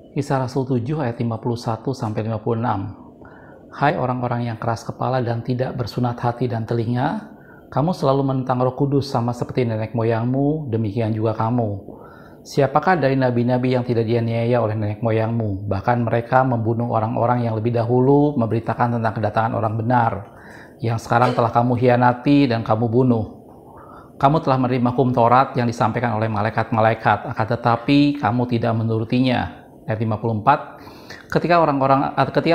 Kisah Rasul 7 ayat 51-56. Hai orang-orang yang keras kepala dan tidak bersunat hati dan telinga, kamu selalu menentang Roh Kudus sama seperti nenek moyangmu, demikian juga kamu. Siapakah dari nabi-nabi yang tidak dianiaya oleh nenek moyangmu? Bahkan mereka membunuh orang-orang yang lebih dahulu memberitakan tentang kedatangan orang benar, yang sekarang telah kamu hianati dan kamu bunuh. Kamu telah menerima hukum Taurat yang disampaikan oleh malaikat-malaikat, akan tetapi kamu tidak menurutinya. Ayat 54. Ketika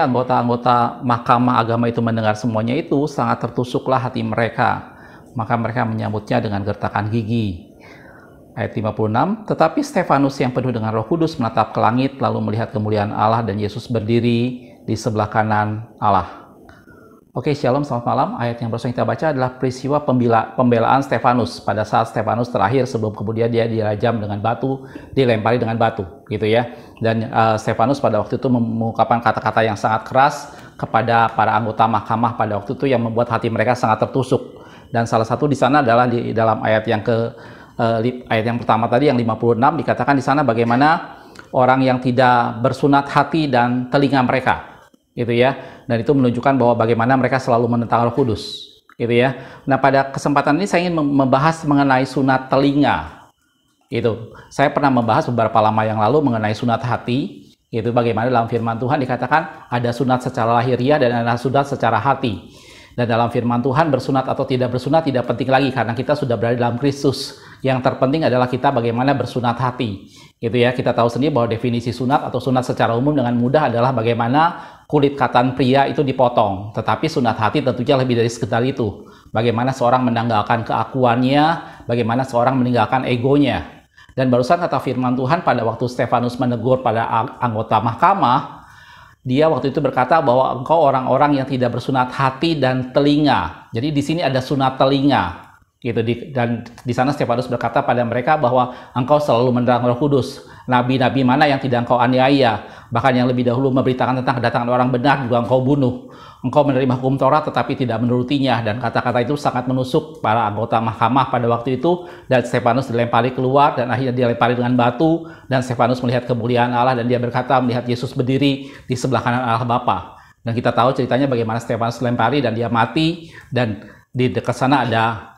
anggota-anggota mahkamah agama itu mendengar semuanya itu, sangat tertusuklah hati mereka. Maka mereka menyambutnya dengan gertakan gigi. Ayat 56. Tetapi Stefanus yang penuh dengan Roh Kudus menatap ke langit, lalu melihat kemuliaan Allah dan Yesus berdiri di sebelah kanan Allah. Oke, shalom, selamat malam. Ayat yang barusan kita baca adalah peristiwa pembelaan Stefanus pada saat Stefanus terakhir sebelum kemudian dia dirajam dengan batu, dilempari dengan batu, gitu ya. Dan Stefanus pada waktu itu mengungkapkan kata-kata yang sangat keras kepada para anggota mahkamah pada waktu itu yang membuat hati mereka sangat tertusuk. Dan salah satu di sana adalah di dalam ayat yang ayat yang pertama tadi yang 56 dikatakan di sana bagaimana orang yang tidak bersunat hati dan telinga mereka. Gitu ya, dan itu menunjukkan bahwa bagaimana mereka selalu menentang Roh Kudus, gitu ya. Nah, pada kesempatan ini saya ingin membahas mengenai sunat telinga. Gitu. Saya pernah membahas beberapa lama yang lalu mengenai sunat hati. Itu bagaimana dalam firman Tuhan dikatakan ada sunat secara lahiriah dan ada sunat secara hati. Dan dalam firman Tuhan bersunat atau tidak bersunat tidak penting lagi karena kita sudah berada dalam Kristus. Yang terpenting adalah kita bagaimana bersunat hati. Gitu ya, kita tahu sendiri bahwa definisi sunat atau sunat secara umum dengan mudah adalah bagaimana kulit katan pria itu dipotong. Tetapi sunat hati tentunya lebih dari sekedar itu. Bagaimana seorang menanggalkan keakuannya, bagaimana seorang meninggalkan egonya. Dan barusan kata firman Tuhan pada waktu Stefanus menegur pada anggota mahkamah, dia waktu itu berkata bahwa engkau orang-orang yang tidak bersunat hati dan telinga. Jadi di sini ada sunat telinga. Gitu, dan di sana Stefanus berkata pada mereka bahwa engkau selalu menentang Roh Kudus. Nabi-nabi mana yang tidak engkau aniaya? Bahkan yang lebih dahulu memberitakan tentang kedatangan orang benar juga engkau bunuh. Engkau menerima hukum Taurat tetapi tidak menurutinya. Dan kata-kata itu sangat menusuk para anggota mahkamah pada waktu itu. Dan Stefanus dilempari keluar dan akhirnya dilempari dengan batu. Dan Stefanus melihat kemuliaan Allah dan dia berkata melihat Yesus berdiri di sebelah kanan Allah Bapa. Dan kita tahu ceritanya bagaimana Stefanus dilempari dan dia mati. Dan di dekat sana ada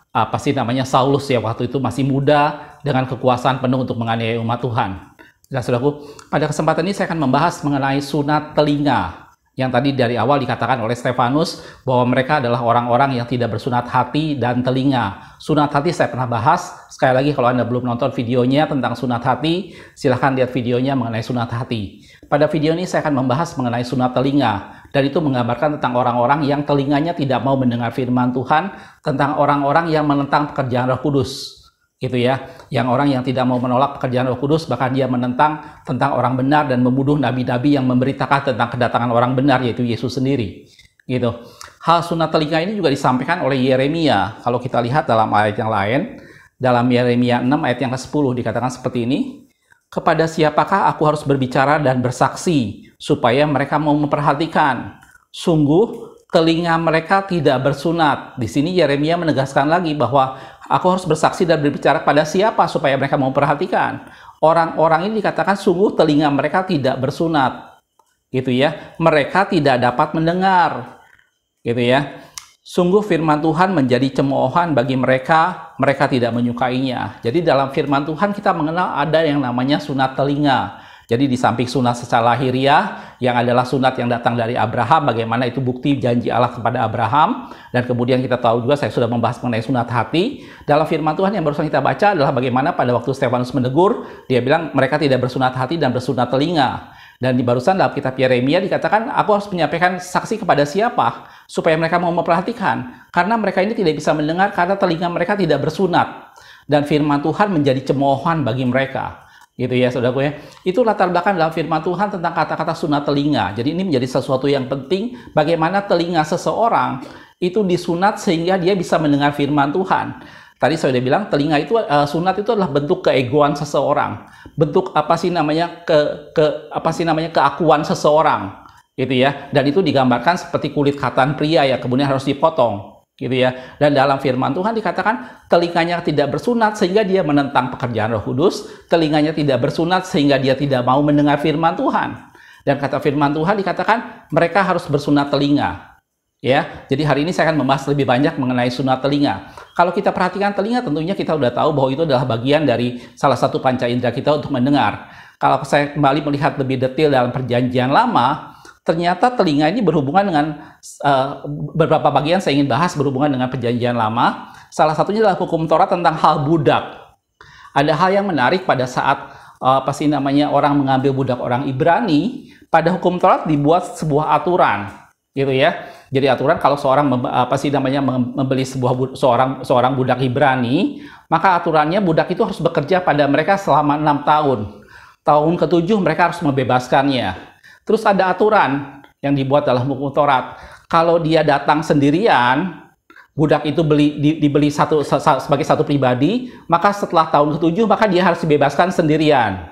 Saulus ya waktu itu masih muda dengan kekuasaan penuh untuk menganiaya umat Tuhan. Dan saudaraku, pada kesempatan ini saya akan membahas mengenai sunat telinga yang tadi dari awal dikatakan oleh Stefanus bahwa mereka adalah orang-orang yang tidak bersunat hati dan telinga. Sunat hati saya pernah bahas. Sekali lagi kalau Anda belum nonton videonya tentang sunat hati, silahkan lihat videonya mengenai sunat hati. Pada video ini saya akan membahas mengenai sunat telinga. Dan itu menggambarkan tentang orang-orang yang telinganya tidak mau mendengar firman Tuhan, tentang orang-orang yang menentang pekerjaan Roh Kudus. Gitu ya, yang orang yang tidak mau menolak pekerjaan Roh Kudus, bahkan dia menentang tentang orang benar dan membunuh nabi-nabi yang memberitakan tentang kedatangan orang benar, yaitu Yesus sendiri. Gitu. Hal sunat telinga ini juga disampaikan oleh Yeremia. Kalau kita lihat dalam ayat yang lain, dalam Yeremia 6 ayat yang ke-10 dikatakan seperti ini. Kepada siapakah aku harus berbicara dan bersaksi supaya mereka mau memperhatikan? Sungguh telinga mereka tidak bersunat. Di sini Yeremia menegaskan lagi bahwa aku harus bersaksi dan berbicara pada siapa supaya mereka mau memperhatikan. Orang-orang ini dikatakan sungguh telinga mereka tidak bersunat. Gitu ya. Mereka tidak dapat mendengar. Gitu ya. Sungguh firman Tuhan menjadi cemoohan bagi mereka, mereka tidak menyukainya. Jadi dalam firman Tuhan kita mengenal ada yang namanya sunat telinga. Jadi di samping sunat secara lahiriah, yang adalah sunat yang datang dari Abraham, bagaimana itu bukti janji Allah kepada Abraham. Dan kemudian kita tahu juga, saya sudah membahas mengenai sunat hati. Dalam firman Tuhan yang barusan kita baca adalah bagaimana pada waktu Stefanus menegur, dia bilang mereka tidak bersunat hati dan bersunat telinga. Dan di barusan dalam kitab Yeremia dikatakan, aku harus menyampaikan saksi kepada siapa? Supaya mereka mau memperhatikan. Karena mereka ini tidak bisa mendengar karena telinga mereka tidak bersunat. Dan firman Tuhan menjadi cemoohan bagi mereka. Gitu ya saudaraku ya. Itu latar belakang dalam firman Tuhan tentang kata-kata sunat telinga. Jadi ini menjadi sesuatu yang penting bagaimana telinga seseorang itu disunat sehingga dia bisa mendengar firman Tuhan. Tadi saya sudah bilang telinga itu sunat itu adalah bentuk keegoan seseorang, bentuk keakuan seseorang, gitu ya. Dan itu digambarkan seperti kulit katan pria yang kemudian harus dipotong, gitu ya. Dan dalam firman Tuhan dikatakan telinganya tidak bersunat sehingga dia menentang pekerjaan Roh Kudus, telinganya tidak bersunat sehingga dia tidak mau mendengar firman Tuhan. Dan kata firman Tuhan dikatakan mereka harus bersunat telinga. Ya, jadi hari ini saya akan membahas lebih banyak mengenai sunat telinga. Kalau kita perhatikan telinga, tentunya kita sudah tahu bahwa itu adalah bagian dari salah satu panca indera kita untuk mendengar. Kalau saya kembali melihat lebih detail dalam Perjanjian Lama, ternyata telinga ini berhubungan dengan beberapa bagian saya ingin bahas berhubungan dengan Perjanjian Lama. Salah satunya adalah hukum Taurat tentang hal budak. Ada hal yang menarik pada saat orang mengambil budak orang Ibrani. Pada hukum Taurat dibuat sebuah aturan, gitu ya. Jadi aturan kalau seorang membeli seorang budak Ibrani, maka aturannya budak itu harus bekerja pada mereka selama 6 tahun. Tahun ke-7 mereka harus membebaskannya. Terus ada aturan yang dibuat dalam hukum Taurat. Kalau dia datang sendirian, budak itu dibeli sebagai satu pribadi, maka setelah tahun ke-7 maka dia harus dibebaskan sendirian.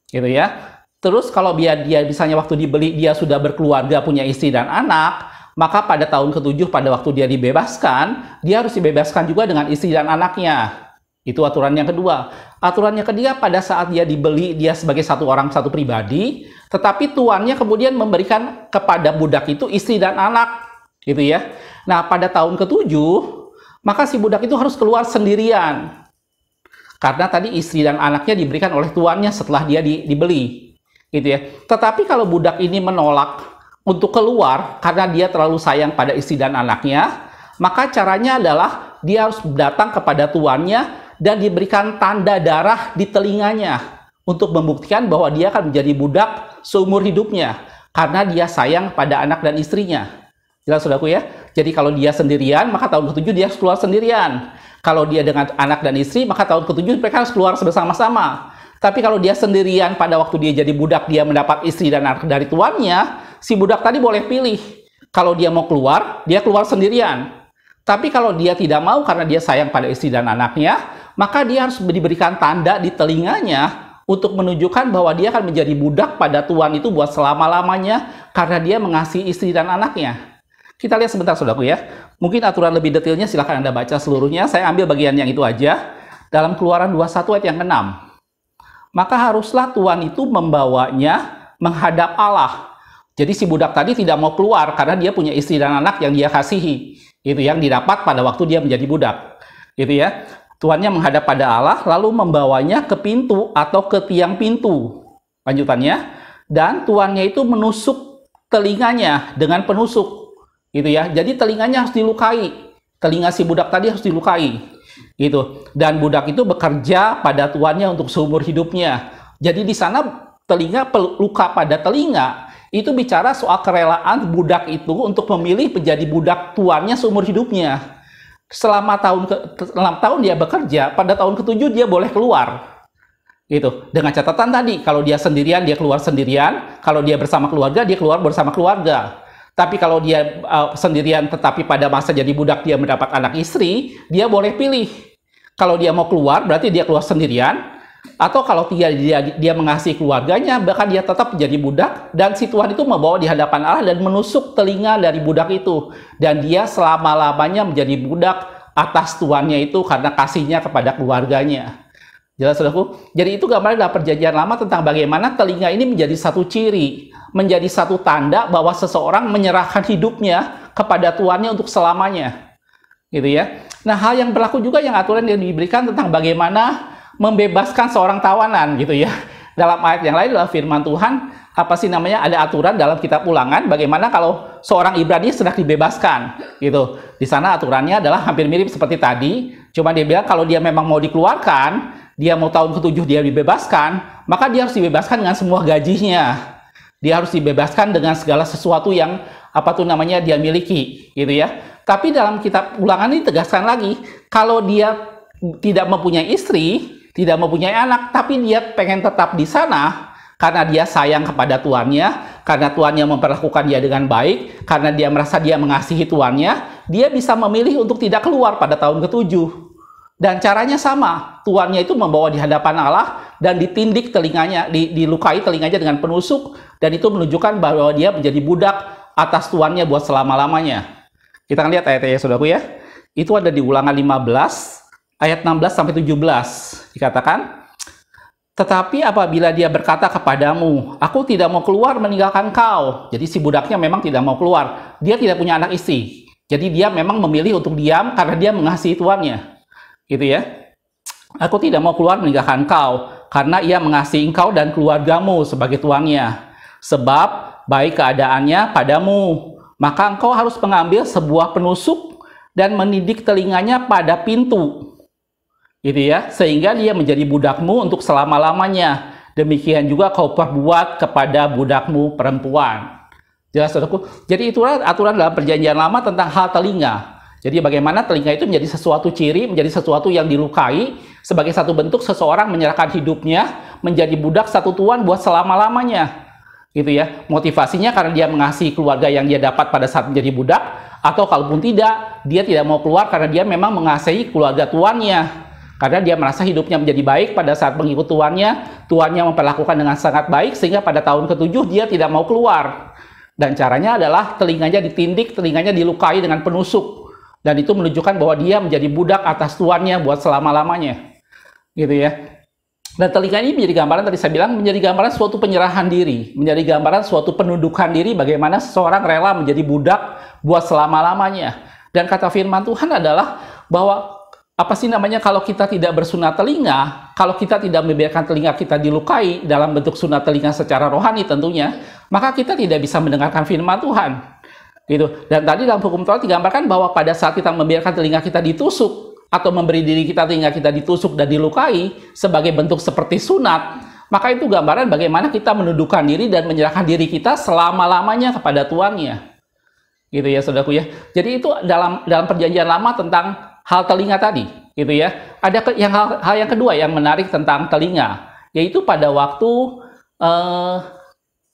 Gitu ya. Terus kalau dia misalnya waktu dibeli dia sudah berkeluarga, punya istri dan anak, maka pada tahun ke-7 pada waktu dia dibebaskan, dia harus dibebaskan juga dengan istri dan anaknya. Itu aturan yang kedua. Aturan yang ketiga, pada saat dia dibeli, dia sebagai satu pribadi, tetapi tuannya kemudian memberikan kepada budak itu istri dan anak, gitu ya. Nah, pada tahun ke-7, maka si budak itu harus keluar sendirian. Karena tadi istri dan anaknya diberikan oleh tuannya setelah dia dibeli, gitu ya. Tetapi kalau budak ini menolak untuk keluar karena dia terlalu sayang pada istri dan anaknya, maka caranya adalah dia harus datang kepada tuannya dan diberikan tanda darah di telinganya untuk membuktikan bahwa dia akan menjadi budak seumur hidupnya karena dia sayang pada anak dan istrinya. Jelas saudaraku ya? Jadi kalau dia sendirian, maka tahun ke-7 dia harus keluar sendirian. Kalau dia dengan anak dan istri, maka tahun ke-7 mereka harus keluar bersama-sama. Tapi kalau dia sendirian pada waktu dia jadi budak, dia mendapat istri dan anak dari tuannya, si budak tadi boleh pilih. Kalau dia mau keluar, dia keluar sendirian. Tapi kalau dia tidak mau karena dia sayang pada istri dan anaknya, maka dia harus diberikan tanda di telinganya untuk menunjukkan bahwa dia akan menjadi budak pada tuan itu buat selama-lamanya karena dia mengasihi istri dan anaknya. Kita lihat sebentar saudaraku ya. Mungkin aturan lebih detailnya silahkan Anda baca seluruhnya. Saya ambil bagian yang itu aja. Dalam Keluaran 21 ayat yang ke-6. Maka haruslah tuan itu membawanya menghadap Allah. Jadi si budak tadi tidak mau keluar karena dia punya istri dan anak yang dia kasihi. Itu yang didapat pada waktu dia menjadi budak. Gitu ya. Tuannya menghadap pada Allah lalu membawanya ke pintu atau ke tiang pintu. Lanjutannya, dan tuannya itu menusuk telinganya dengan penusuk. Gitu ya. Jadi telinganya harus dilukai. Telinga si budak tadi harus dilukai. Gitu. Dan budak itu bekerja pada tuannya untuk seumur hidupnya. Jadi di sana luka pada telinga itu bicara soal kerelaan budak itu untuk memilih menjadi budak tuannya seumur hidupnya. Selama 6 tahun dia bekerja, pada tahun ke-7 dia boleh keluar. Gitu. Dengan catatan tadi, kalau dia sendirian, dia keluar sendirian. Kalau dia bersama keluarga, dia keluar bersama keluarga. Tapi kalau dia sendirian tetapi pada masa jadi budak dia mendapat anak istri, dia boleh pilih. Kalau dia mau keluar, berarti dia keluar sendirian. Atau kalau dia mengasihi keluarganya, bahkan dia tetap menjadi budak. Dan si tuan itu membawa di hadapan Allah dan menusuk telinga dari budak itu. Dan dia selama-lamanya menjadi budak atas tuannya itu karena kasihnya kepada keluarganya. Jelas saudaraku? Jadi itu gambar dalam Perjanjian Lama tentang bagaimana telinga ini menjadi satu ciri, menjadi satu tanda bahwa seseorang menyerahkan hidupnya kepada tuannya untuk selamanya. Gitu ya. Nah, hal yang berlaku juga yang aturan yang diberikan tentang bagaimana membebaskan seorang tawanan gitu ya. Dalam ayat yang lain dalam firman Tuhan, ada aturan dalam kitab Ulangan bagaimana kalau seorang Ibrani sedang dibebaskan gitu. Di sana aturannya adalah hampir mirip seperti tadi, cuma dia bilang kalau dia memang mau dikeluarkan, dia mau tahun ke-7 dia dibebaskan, maka dia harus dibebaskan dengan semua gajinya. Dia harus dibebaskan dengan segala sesuatu yang dia miliki gitu ya. Tapi dalam kitab Ulangan ini tegaskan lagi, kalau dia tidak mempunyai istri, tidak mempunyai anak, tapi dia pengen tetap di sana karena dia sayang kepada tuannya, karena tuannya memperlakukan dia dengan baik, karena dia merasa dia mengasihi tuannya, dia bisa memilih untuk tidak keluar pada tahun ke-7. Dan caranya sama, tuannya itu membawa di hadapan Allah dan ditindik telinganya, dilukai telinganya dengan penusuk, dan itu menunjukkan bahwa dia menjadi budak atas tuannya buat selama-lamanya. Kita akan lihat ayat-ayatnya saudaraku ya. Itu ada di Ulangan 15 ayat 16 sampai 17. Dikatakan, tetapi apabila dia berkata kepadamu, aku tidak mau keluar meninggalkan kau. Jadi si budaknya memang tidak mau keluar. Dia tidak punya anak istri. Jadi dia memang memilih untuk diam karena dia mengasihi tuannya. Gitu ya. Aku tidak mau keluar meninggalkan kau karena ia mengasihi engkau dan keluargamu sebagai tuannya. Sebab baik keadaannya padamu. Maka engkau harus mengambil sebuah penusuk dan mendidik telinganya pada pintu. Gitu ya, sehingga dia menjadi budakmu untuk selama-lamanya. Demikian juga kau perbuat kepada budakmu perempuan. Jelas saudaraku? Jadi itulah aturan dalam perjanjian lama tentang hal telinga. Jadi bagaimana telinga itu menjadi sesuatu ciri, menjadi sesuatu yang dilukai, sebagai satu bentuk seseorang menyerahkan hidupnya menjadi budak satu tuan buat selama-lamanya. Gitu ya, motivasinya karena dia mengasihi keluarga yang dia dapat pada saat menjadi budak, atau kalaupun tidak, dia tidak mau keluar karena dia memang mengasihi keluarga tuannya, karena dia merasa hidupnya menjadi baik pada saat mengikut tuannya memperlakukan dengan sangat baik, sehingga pada tahun ke-7 dia tidak mau keluar. Dan caranya adalah telinganya ditindik, telinganya dilukai dengan penusuk, dan itu menunjukkan bahwa dia menjadi budak atas tuannya buat selama-lamanya. Gitu ya. Dan telinga ini menjadi gambaran, tadi saya bilang, menjadi gambaran suatu penyerahan diri, menjadi gambaran suatu penundukan diri, bagaimana seseorang rela menjadi budak buat selama-lamanya. Dan kata firman Tuhan adalah bahwa kalau kita tidak bersunat telinga, kalau kita tidak membiarkan telinga kita dilukai dalam bentuk sunat telinga secara rohani tentunya, maka kita tidak bisa mendengarkan firman Tuhan. Gitu. Dan tadi dalam hukum Taurat digambarkan bahwa pada saat kita membiarkan telinga kita ditusuk, atau memberi diri kita telinga kita ditusuk dan dilukai sebagai bentuk seperti sunat, maka itu gambaran bagaimana kita menundukkan diri dan menyerahkan diri kita selama-lamanya kepada tuannya. Gitu ya saudaraku ya. Jadi itu dalam perjanjian lama tentang hal telinga tadi, gitu ya. Ada hal yang kedua yang menarik tentang telinga, yaitu pada waktu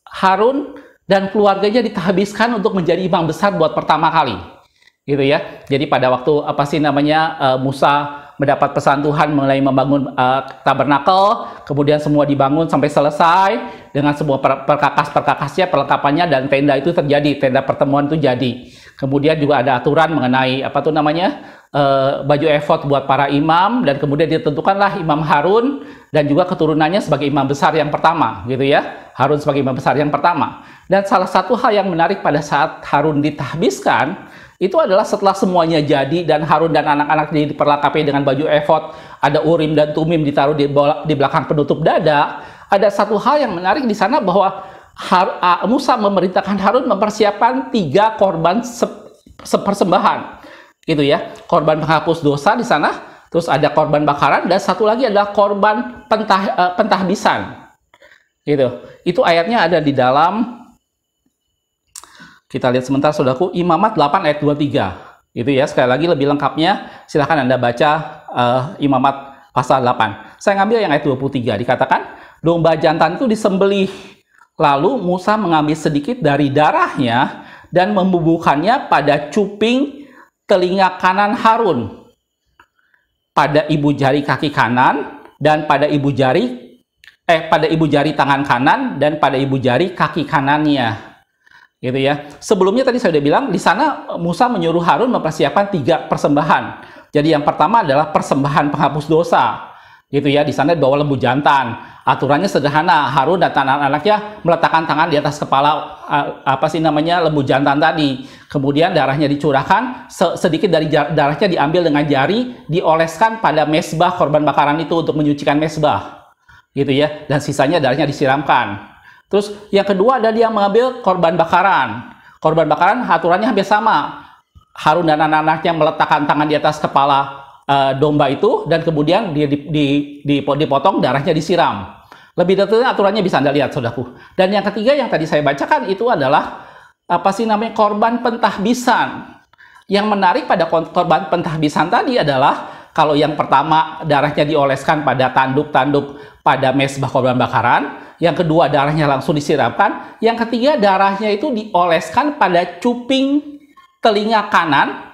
Harun dan keluarganya ditahbiskan untuk menjadi imam besar buat pertama kali. Gitu ya. Jadi pada waktu Musa mendapat pesan Tuhan mengenai membangun tabernakel, kemudian semua dibangun sampai selesai dengan semua perkakas-perkakasnya, perlengkapannya, dan tenda itu terjadi, tenda pertemuan itu jadi. Kemudian juga ada aturan mengenai baju efod buat para imam, dan kemudian ditentukanlah Imam Harun dan juga keturunannya sebagai imam besar yang pertama, gitu ya. Harun sebagai imam besar yang pertama. Dan salah satu hal yang menarik pada saat Harun ditahbiskan itu adalah setelah semuanya jadi dan Harun dan anak-anak diperlengkapi dengan baju efod, ada urim dan tumim ditaruh di belakang penutup dada. Ada satu hal yang menarik di sana bahwa Musa memerintahkan Harun mempersiapkan 3 korban persembahan, gitu ya. Korban penghapus dosa di sana, terus ada korban bakaran, dan satu lagi adalah korban pentahbisan. Gitu. Itu ayatnya ada di dalam, kita lihat sebentar saudaraku, Imamat 8 ayat 23. Itu ya, sekali lagi lebih lengkapnya silahkan Anda baca Imamat pasal 8. Saya ngambil yang ayat 23, dikatakan, domba jantan itu disembelih. Lalu Musa mengambil sedikit dari darahnya dan membubuhkannya pada cuping telinga kanan Harun, pada ibu jari kaki kanan, dan pada ibu jari tangan kanan, dan pada ibu jari kaki kanannya. Gitu ya. Sebelumnya tadi saya sudah bilang di sana Musa menyuruh Harun mempersiapkan 3 persembahan. Jadi yang pertama adalah persembahan penghapus dosa. Gitu ya, di sana bawa lembu jantan. Aturannya sederhana, Harun dan anak-anaknya meletakkan tangan di atas kepala lembu jantan tadi. Kemudian darahnya dicurahkan, sedikit dari darahnya diambil dengan jari, dioleskan pada mezbah korban bakaran itu untuk menyucikan mezbah. Gitu ya, dan sisanya darahnya disiramkan. Terus yang kedua adalah dia mengambil korban bakaran. Korban bakaran aturannya hampir sama. Harun dan anak-anaknya meletakkan tangan di atas kepala domba itu, dan kemudian dia dipotong, darahnya disiram. Lebih detailnya aturannya bisa Anda lihat, saudaraku. Dan yang ketiga yang tadi saya bacakan itu adalah korban pentahbisan. Yang menarik pada korban pentahbisan tadi adalah kalau yang pertama darahnya dioleskan pada tanduk-tanduk pada mezbah korban bakaran, yang kedua darahnya langsung disiramkan, yang ketiga darahnya itu dioleskan pada cuping telinga kanan,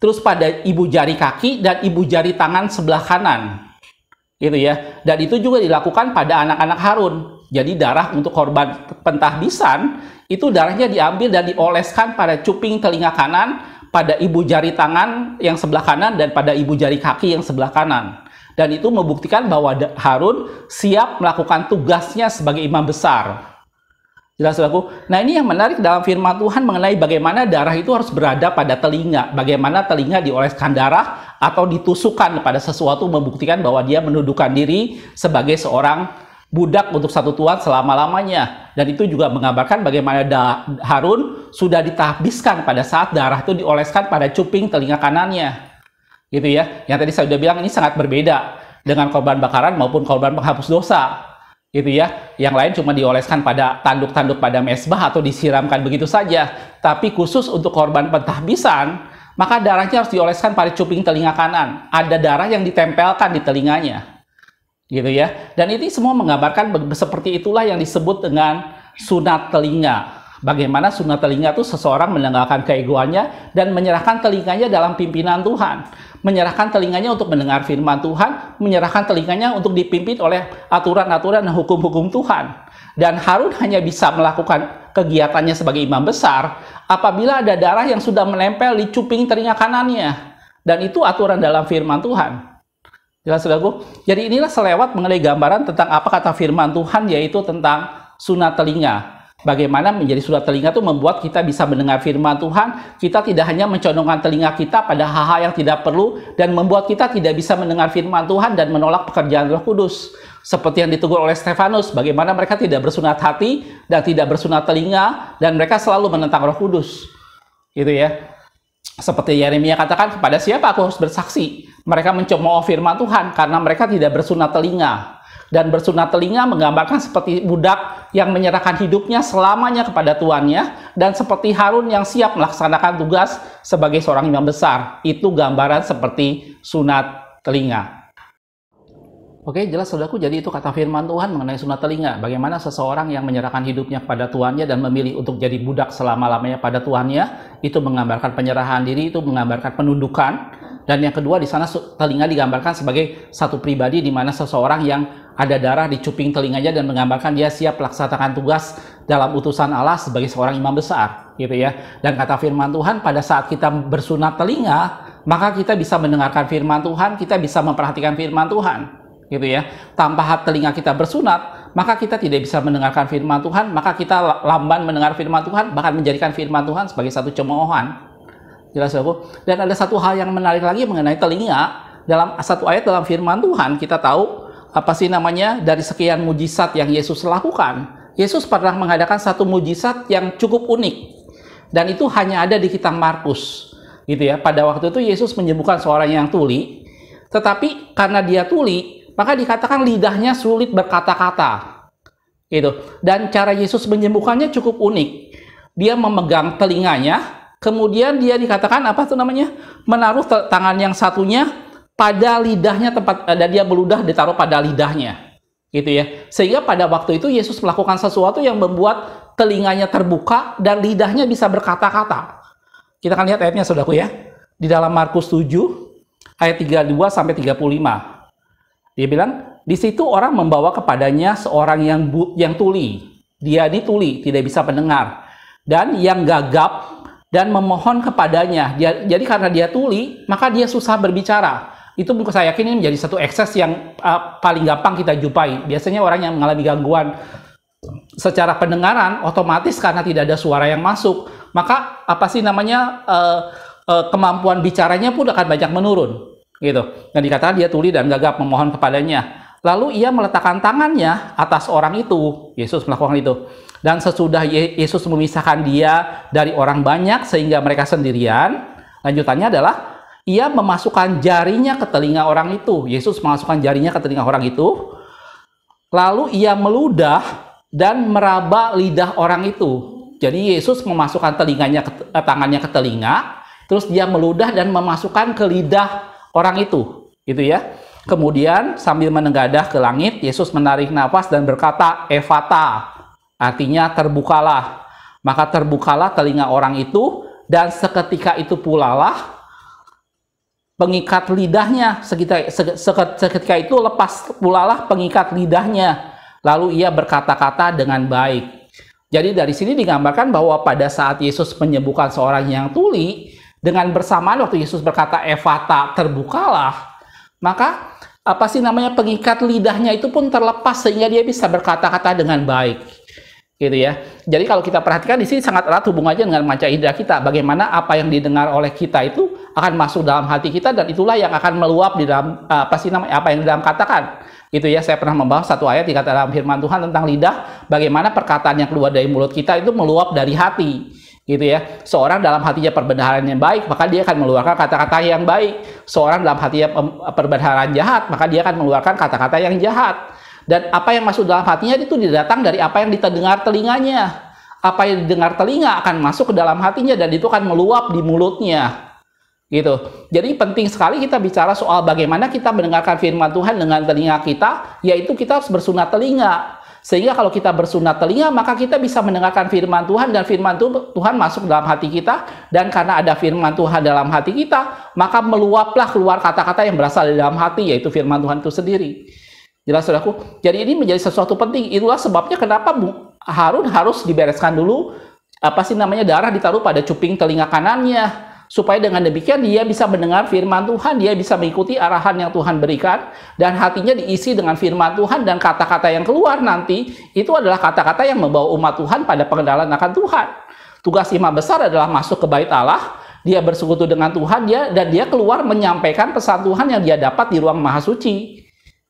terus pada ibu jari kaki dan ibu jari tangan sebelah kanan. Gitu ya. Dan itu juga dilakukan pada anak-anak Harun. Jadi darah untuk korban pentahbisan itu darahnya diambil dan dioleskan pada cuping telinga kanan, pada ibu jari tangan yang sebelah kanan dan pada ibu jari kaki yang sebelah kanan. Dan itu membuktikan bahwa Harun siap melakukan tugasnya sebagai imam besar. Jelas, saudaraku? Nah, ini yang menarik dalam firman Tuhan mengenai bagaimana darah itu harus berada pada telinga. Bagaimana telinga dioleskan darah atau ditusukkan pada sesuatu, membuktikan bahwa dia menundukkan diri sebagai seorang budak untuk satu Tuhan selama-lamanya. Dan itu juga menggambarkan bagaimana Harun sudah ditahbiskan pada saat darah itu dioleskan pada cuping telinga kanannya. Gitu ya. Yang tadi saya sudah bilang ini sangat berbeda dengan korban bakaran maupun korban penghapus dosa. Gitu ya, yang lain cuma dioleskan pada tanduk-tanduk pada mezbah atau disiramkan begitu saja. Tapi khusus untuk korban pentahbisan, maka darahnya harus dioleskan pada cuping telinga kanan. Ada darah yang ditempelkan di telinganya, gitu ya. Dan ini semua menggambarkan seperti itulah yang disebut dengan sunat telinga. Bagaimana sunat telinga itu seseorang meninggalkan keegoannya dan menyerahkan telinganya dalam pimpinan Tuhan. Menyerahkan telinganya untuk mendengar firman Tuhan, menyerahkan telinganya untuk dipimpin oleh aturan-aturan dan hukum-hukum Tuhan. Dan Harun hanya bisa melakukan kegiatannya sebagai imam besar apabila ada darah yang sudah menempel di cuping telinga kanannya. Dan itu aturan dalam firman Tuhan. Jelas, saudaraku? Jadi inilah selewat mengenai gambaran tentang apa kata firman Tuhan, yaitu tentang sunat telinga. Bagaimana menjadi sunat telinga itu membuat kita bisa mendengar firman Tuhan. Kita tidak hanya mencondongkan telinga kita pada hal-hal yang tidak perlu dan membuat kita tidak bisa mendengar firman Tuhan dan menolak pekerjaan Roh Kudus. Seperti yang ditegur oleh Stefanus, bagaimana mereka tidak bersunat hati dan tidak bersunat telinga dan mereka selalu menentang Roh Kudus. Gitu ya. Seperti Yeremia katakan, kepada siapa aku harus bersaksi? Mereka mencemooh firman Tuhan karena mereka tidak bersunat telinga. Dan bersunat telinga menggambarkan seperti budak yang menyerahkan hidupnya selamanya kepada tuannya, dan seperti Harun yang siap melaksanakan tugas sebagai seorang imam besar. Itu gambaran seperti sunat telinga. Oke, jelas, saudaraku. Jadi itu kata firman Tuhan mengenai sunat telinga. Bagaimana seseorang yang menyerahkan hidupnya kepada tuannya dan memilih untuk jadi budak selama-lamanya pada tuannya, itu menggambarkan penyerahan diri, itu menggambarkan penundukan. Dan yang kedua, di sana telinga digambarkan sebagai satu pribadi di mana seseorang yang ada darah di cuping telinganya dan menggambarkan dia siap melaksanakan tugas dalam utusan Allah sebagai seorang imam besar, gitu ya. Dan kata firman Tuhan, pada saat kita bersunat telinga, maka kita bisa mendengarkan firman Tuhan, kita bisa memperhatikan firman Tuhan, gitu ya. Tanpa telinga kita bersunat, maka kita tidak bisa mendengarkan firman Tuhan, maka kita lamban mendengar firman Tuhan, bahkan menjadikan firman Tuhan sebagai satu cemoohan. Jelas, saudaraku? Dan ada satu hal yang menarik lagi mengenai telinga. Dalam satu ayat dalam firman Tuhan, kita tahu apa sih namanya, dari sekian mujizat yang Yesus lakukan, Yesus pernah mengadakan satu mujizat yang cukup unik. Dan itu hanya ada di kitab Markus. Gitu ya. Pada waktu itu Yesus menyembuhkan seorang yang tuli, tetapi karena dia tuli, maka dikatakan lidahnya sulit berkata-kata. Gitu. Dan cara Yesus menyembuhkannya cukup unik. Dia memegang telinganya, kemudian dia dikatakan apa tuh namanya? Menaruh tangan yang satunya pada lidahnya, tempat ada dia meludah ditaruh pada lidahnya. Gitu ya. Sehingga pada waktu itu Yesus melakukan sesuatu yang membuat telinganya terbuka dan lidahnya bisa berkata-kata. Kita akan lihat ayatnya, saudaraku ya. Di dalam Markus 7 ayat 32 sampai 35. Dia bilang, di situ orang membawa kepadanya seorang yang tuli. Dia ini tuli, tidak bisa mendengar. Dan yang gagap dan memohon kepadanya. Jadi karena dia tuli, maka dia susah berbicara. Itu saya yakin ini menjadi satu ekses yang paling gampang kita jumpai. Biasanya orang yang mengalami gangguan secara pendengaran, otomatis karena tidak ada suara yang masuk, maka apa sih namanya, kemampuan bicaranya pun akan banyak menurun. Gitu. Dan dikatakan dia tuli dan gagap memohon kepadanya. Lalu ia meletakkan tangannya atas orang itu. Yesus melakukan itu. Dan sesudah Yesus memisahkan dia dari orang banyak sehingga mereka sendirian, lanjutannya adalah ia memasukkan jarinya ke telinga orang itu. Yesus memasukkan jarinya ke telinga orang itu. Lalu ia meludah dan meraba lidah orang itu. Jadi Yesus memasukkan tangannya ke telinga, terus dia meludah dan memasukkan ke lidah orang itu. Gitu ya. Kemudian sambil menengadah ke langit, Yesus menarik nafas dan berkata, "Efata." Artinya terbukalah. Maka terbukalah telinga orang itu, dan seketika itu pulalah pengikat lidahnya. Seketika itu lepas pulalah pengikat lidahnya. Lalu ia berkata-kata dengan baik. Jadi dari sini digambarkan bahwa pada saat Yesus menyembuhkan seorang yang tuli, Dengan bersamaan waktu Yesus berkata Efata, terbukalah, maka pengikat lidahnya itu pun terlepas sehingga dia bisa berkata-kata dengan baik. Gitu ya. Jadi kalau kita perhatikan di sini sangat erat hubungannya dengan panca indera kita. Bagaimana apa yang didengar oleh kita itu akan masuk dalam hati kita, dan itulah yang akan meluap di dalam apa yang di dalam katakan. Gitu ya. Saya pernah membahas satu ayat di dalam firman Tuhan tentang lidah, bagaimana perkataan yang keluar dari mulut kita itu meluap dari hati. Gitu ya. Seorang dalam hatinya perbendaharaan yang baik, maka dia akan mengeluarkan kata-kata yang baik. Seorang dalam hatinya perbendaharaan jahat, maka dia akan mengeluarkan kata-kata yang jahat. Dan apa yang masuk dalam hatinya itu didatang dari apa yang didengar telinganya. Apa yang didengar telinga akan masuk ke dalam hatinya, dan itu akan meluap di mulutnya. Gitu. Jadi penting sekali kita bicara soal bagaimana kita mendengarkan firman Tuhan dengan telinga kita, yaitu kita harus bersunat telinga. Sehingga kalau kita bersunat telinga, maka kita bisa mendengarkan firman Tuhan, dan firman Tuhan masuk dalam hati kita. Dan karena ada firman Tuhan dalam hati kita, maka meluaplah keluar kata-kata yang berasal dari dalam hati, yaitu firman Tuhan itu sendiri. Jelas, saudaraku? Jadi ini menjadi sesuatu penting. Itulah sebabnya kenapa Harun harus dibereskan dulu darah ditaruh pada cuping telinga kanannya, supaya dengan demikian dia bisa mendengar firman Tuhan, dia bisa mengikuti arahan yang Tuhan berikan, dan hatinya diisi dengan firman Tuhan, dan kata-kata yang keluar nanti itu adalah kata-kata yang membawa umat Tuhan pada pengenalan akan Tuhan. Tugas imam besar adalah masuk ke bait Allah, dia bersekutu dengan Tuhan, dan dia keluar menyampaikan pesan Tuhan yang dia dapat di ruang maha suci.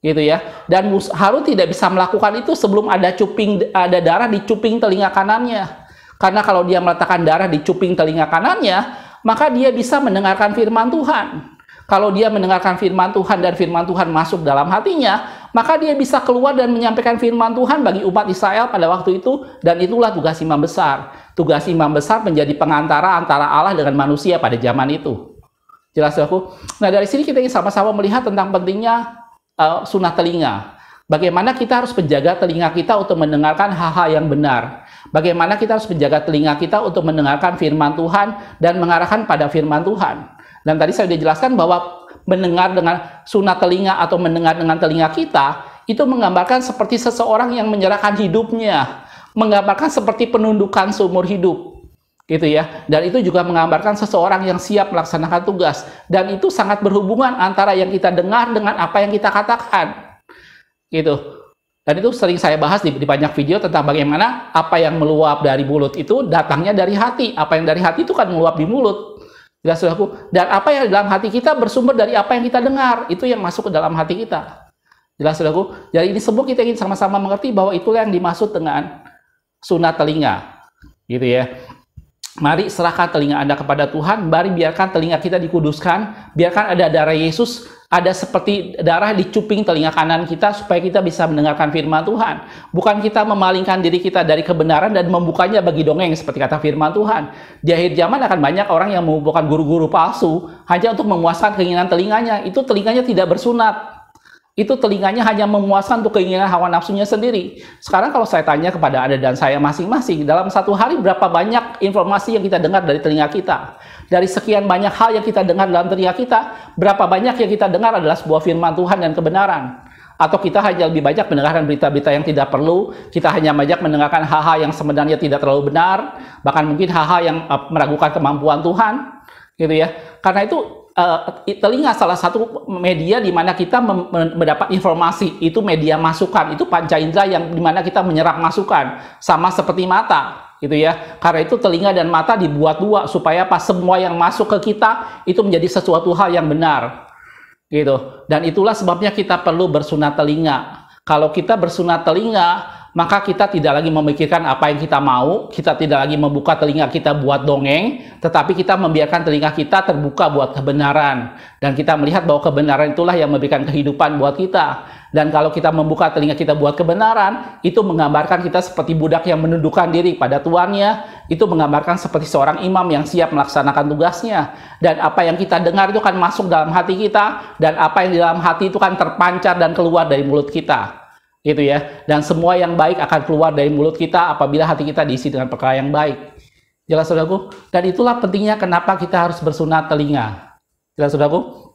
Gitu ya. Dan Harun tidak bisa melakukan itu sebelum ada darah di cuping telinga kanannya. Karena kalau dia meletakkan darah di cuping telinga kanannya, maka dia bisa mendengarkan firman Tuhan. Kalau dia mendengarkan firman Tuhan dan firman Tuhan masuk dalam hatinya, maka dia bisa keluar dan menyampaikan firman Tuhan bagi umat Israel pada waktu itu, dan itulah tugas imam besar. Tugas imam besar menjadi pengantara antara Allah dengan manusia pada zaman itu. Jelas aku? Nah, dari sini kita ingin sama-sama melihat tentang pentingnya sunat telinga. Bagaimana kita harus menjaga telinga kita untuk mendengarkan hal-hal yang benar. Bagaimana kita harus menjaga telinga kita untuk mendengarkan firman Tuhan dan mengarahkan pada firman Tuhan. Dan tadi saya sudah jelaskan bahwa mendengar dengan sunat telinga atau mendengar dengan telinga kita itu menggambarkan seperti seseorang yang menyerahkan hidupnya, menggambarkan seperti penundukan seumur hidup. Gitu ya. Dan itu juga menggambarkan seseorang yang siap melaksanakan tugas, dan itu sangat berhubungan antara yang kita dengar dengan apa yang kita katakan. Gitu. Dan itu sering saya bahas di banyak video tentang bagaimana apa yang meluap dari mulut itu datangnya dari hati. Apa yang dari hati itu kan meluap di mulut. Jelas, saudaraku? Dan apa yang dalam hati kita bersumber dari apa yang kita dengar, itu yang masuk ke dalam hati kita. Jelas, saudaraku? Jadi ini semua kita ingin sama-sama mengerti bahwa itulah yang dimaksud dengan sunat telinga. Gitu ya. Mari serahkan telinga Anda kepada Tuhan, mari biarkan telinga kita dikuduskan, biarkan ada darah Yesus, ada seperti darah di cuping telinga kanan kita supaya kita bisa mendengarkan firman Tuhan. Bukan kita memalingkan diri kita dari kebenaran dan membukanya bagi dongeng seperti kata firman Tuhan. Di akhir zaman akan banyak orang yang mengumpulkan guru-guru palsu hanya untuk memuaskan keinginan telinganya. Itu telinganya tidak bersunat. Itu telinganya hanya memuaskan untuk keinginan hawa nafsunya sendiri. Sekarang kalau saya tanya kepada Anda dan saya masing-masing, dalam satu hari berapa banyak informasi yang kita dengar dari telinga kita? Dari sekian banyak hal yang kita dengar dalam telinga kita, berapa banyak yang kita dengar adalah sebuah firman Tuhan dan kebenaran? Atau kita hanya lebih banyak mendengarkan berita-berita yang tidak perlu, kita hanya banyak mendengarkan hal-hal yang sebenarnya tidak terlalu benar, bahkan mungkin hal-hal yang meragukan kemampuan Tuhan, gitu ya. Karena itu telinga salah satu media di mana kita mendapat informasi, itu media masukan, itu panca indera yang di mana kita menyerap masukan, sama seperti mata, gitu ya. Karena itu telinga dan mata dibuat dua supaya pas semua yang masuk ke kita itu menjadi sesuatu hal yang benar, gitu. Dan itulah sebabnya kita perlu bersunat telinga. Kalau kita bersunat telinga, maka kita tidak lagi memikirkan apa yang kita mau, kita tidak lagi membuka telinga kita buat dongeng, tetapi kita membiarkan telinga kita terbuka buat kebenaran. Dan kita melihat bahwa kebenaran itulah yang memberikan kehidupan buat kita. Dan kalau kita membuka telinga kita buat kebenaran, itu menggambarkan kita seperti budak yang menundukkan diri pada tuannya, itu menggambarkan seperti seorang imam yang siap melaksanakan tugasnya. Dan apa yang kita dengar itu akan masuk dalam hati kita, dan apa yang di dalam hati itu kan terpancar dan keluar dari mulut kita. Gitu ya. Dan semua yang baik akan keluar dari mulut kita apabila hati kita diisi dengan perkara yang baik. Jelas, saudaraku? Dan itulah pentingnya kenapa kita harus bersunat telinga. Jelas, saudaraku?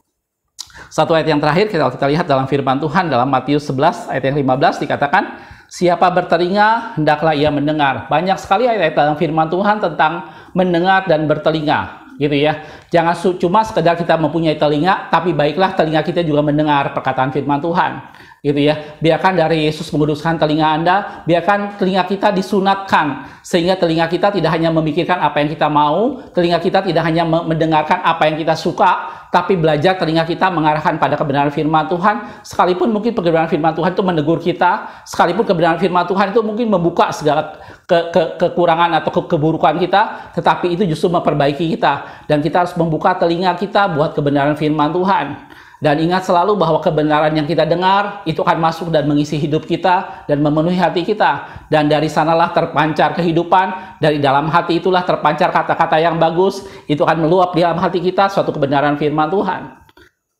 Satu ayat yang terakhir kita lihat dalam firman Tuhan dalam Matius 11 ayat yang 15 dikatakan, siapa bertelinga hendaklah ia mendengar. Banyak sekali ayat-ayat dalam firman Tuhan tentang mendengar dan bertelinga. gitu ya. Jangan cuma sekedar kita mempunyai telinga, tapi baiklah telinga kita juga mendengar perkataan firman Tuhan, gitu ya. Biarkan dari Yesus menguduskan telinga Anda, biarkan telinga kita disunatkan, sehingga telinga kita tidak hanya memikirkan apa yang kita mau, telinga kita tidak hanya mendengarkan apa yang kita suka, tapi belajar telinga kita mengarahkan pada kebenaran firman Tuhan, sekalipun mungkin kebenaran firman Tuhan itu menegur kita, sekalipun kebenaran firman Tuhan itu mungkin membuka segala kekurangan atau keburukan kita, tetapi itu justru memperbaiki kita, dan kita harus membuka telinga kita buat kebenaran firman Tuhan. Dan ingat selalu bahwa kebenaran yang kita dengar itu akan masuk dan mengisi hidup kita dan memenuhi hati kita, dan dari sanalah terpancar kehidupan. Dari dalam hati itulah terpancar kata-kata yang bagus, itu akan meluap di dalam hati kita suatu kebenaran firman Tuhan.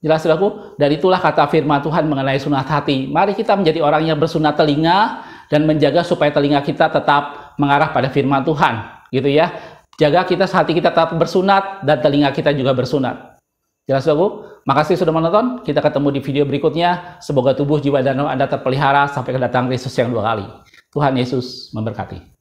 Jelas saudaraku? Dan itulah kata firman Tuhan mengenai sunat hati. Mari kita menjadi orang yang bersunat telinga dan menjaga supaya telinga kita tetap mengarah pada firman Tuhan, gitu ya. Jaga hati kita tetap bersunat dan telinga kita juga bersunat. Jelas saudaraku? Makasih sudah menonton. Kita ketemu di video berikutnya. Semoga tubuh, jiwa, dan roh Anda terpelihara sampai kedatangan Yesus yang 2 kali. Tuhan Yesus memberkati.